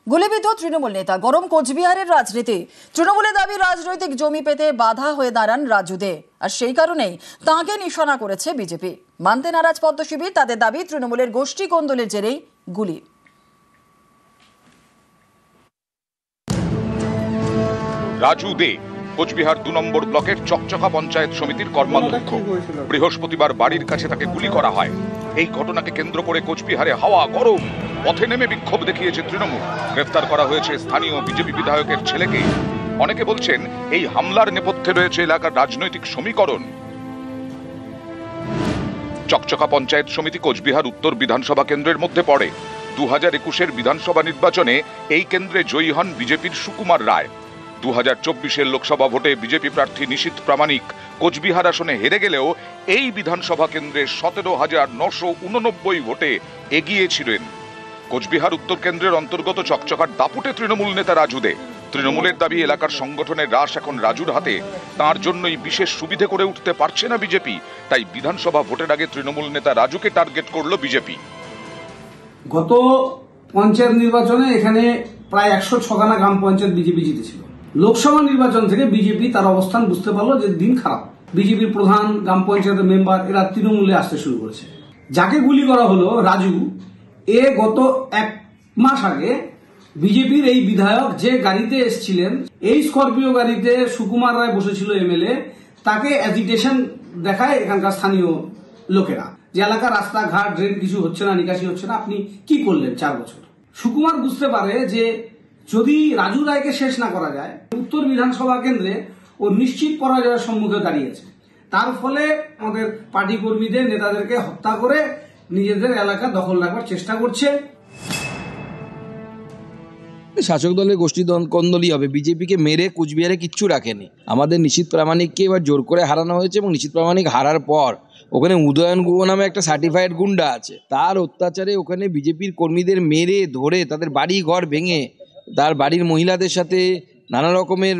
গুলিবিদ্ধ তৃণমূল নেতা, গরম কোচবিহারের রাজনীতি। তৃণমূলের দাবি রাজনৈতিক জমি পেতে বাধা হয়ে দাঁড়ান রাজু দে, আর সেই কারণেই তাঁকে নিশানা করেছে বিজেপি। মানতে নারাজ পদ্ম শিবির, তাদের দাবি তৃণমূলের গোষ্ঠী কোন্দলের জেরেই গুলি। রাজু দে কোচবিহার 2 নম্বর ব্লকের চকচকা পঞ্চায়েত সমিতির কর্মাধ্যক্ষ। বৃহস্পতিবার বাড়ির কাছে তাকে গুলি করা হয়। এই ঘটনাকে কেন্দ্র করে কোচবিহারে হাওয়া গরম, পথে নেমে বিক্ষোভ দেখিয়েছে তৃণমূল। গ্রেফতার করা হয়েছে স্থানীয় বিজেপি বিধায়কের ছেলেকে। অনেকে বলছেন এই হামলার নেপথ্যে রয়েছে এলাকার রাজনৈতিক সমীকরণ। চকচকা পঞ্চায়েত সমিতি কোচবিহার উত্তর বিধানসভা কেন্দ্রের মধ্যে পড়ে। 2021-এর বিধানসভা নির্বাচনে এই কেন্দ্রে জয়ী হন বিজেপির সুকুমার রায়। 2024-এর লোকসভা ভোটে বিজেপি প্রার্থী নিশীথ প্রামাণিক কোচবিহার আসনে হেরে গেলেও এই বিধানসভা কেন্দ্রে 17,989 ভোটে এগিয়ে ছিলেন। কোচবিহার উত্তর কেন্দ্রের অন্তর্গত চকচকার দাপুটে তৃণমূল নেতা রাজু দে। তৃণমূলের দাবি এলাকার সংগঠনের রাশ এখন রাজুর হাতে, তার জন্যই বিশেষ সুবিধে করে উঠতে পারছে না বিজেপি। তাই বিধানসভা ভোটের আগে তৃণমূল নেতা রাজুকে টার্গেট করলো বিজেপি। গত পঞ্চায়েত নির্বাচনে এখানে প্রায় 106খানা গ্রাম পঞ্চায়েত বিজেপি জিতেছিল। লোকসভা নির্বাচন থেকে বিজেপি তার অবস্থান বুঝতে পারলো যে দিন খারাপ। বিজেপির প্রধান, গ্রাম পঞ্চায়েতের মেম্বার এরা তৃণমূলে আসতে শুরু করেছে। যাকে গুলি করা হলো রাজু, গত 1 মাস আগে বিজেপির এই বিধায়ক যে গাড়িতে এসেছিলেন, এই স্করপিও গাড়িতে সুকুমার রায় বসেছিল এমএলএ, তাকে অ্যাজিটেশন দেখায় এখানকার স্থানীয় লোকেরা যে এলাকার রাস্তাঘাট, ড্রেন কিছু হচ্ছে না, নিকাশি হচ্ছে না, আপনি কি করলেন 4 বছর। সুকুমার বুঝতে পারে যে যদি রাজু রায়কে শেষ না করা যায়, উত্তর বিধানসভা কেন্দ্রে ও নিশ্চিত পরাজয়ের সম্মুখে দাঁড়িয়েছে। তার ফলে আমাদের পার্টি কর্মীদের, নেতাদেরকে হত্যা করে নিজেদের এলাকা দখল রাখবার চেষ্টা করছে। শাসক দলের গোষ্ঠী কোন্দলই হবে। বিজেপিকে মেরে কুচবিহারে কিচ্ছু রাখেনি। আমাদের নিশীথ প্রামাণিককে এবার জোর করে হারানো হয়েছে, এবং নিশীথ প্রামাণিক হারার পর ওখানে উদয়ন গুহ নামে একটা সার্টিফাইড গুন্ডা আছে, তার অত্যাচারে ওখানে বিজেপির কর্মীদের মেরে ধরে তাদের বাড়ি ঘর ভেঙে তার বাড়ির মহিলাদের সাথে নানা রকমের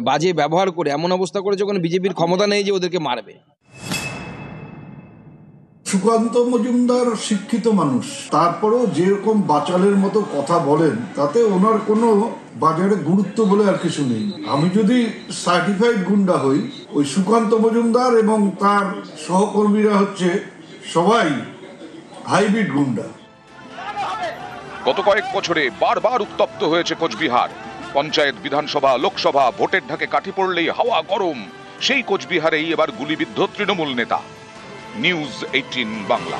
বাজে ব্যবহার করে এমন অবস্থা করেছে ওখানে বিজেপির ক্ষমতা নেই যে ওদেরকে মারবে। সুকান্ত মজুমদার শিক্ষিত মানুষ, তারপরেও যেরকম বাচালের মতো কথা বলেন তাতে ওনার কোনো বাজারে গুরুত্ব বলে আর কিছু নেই। আমি যদি সার্টিফাইড গুন্ডা হই, ওই সুকান্ত মজুমদার এবং তার সহকর্মীরা হচ্ছে সবাই হাইব্রিড গুন্ডা। গত কয়েক বছরে বারবার উত্তপ্ত হয়েছে কোচবিহার। পঞ্চায়েত, বিধানসভা, লোকসভা ভোটের ঢাকে কাঠি পড়লেই হাওয়া গরম। সেই কোচবিহারেই এবার গুলিবিদ্ধ তৃণমূল নেতা। নিউজ 18 বাংলা।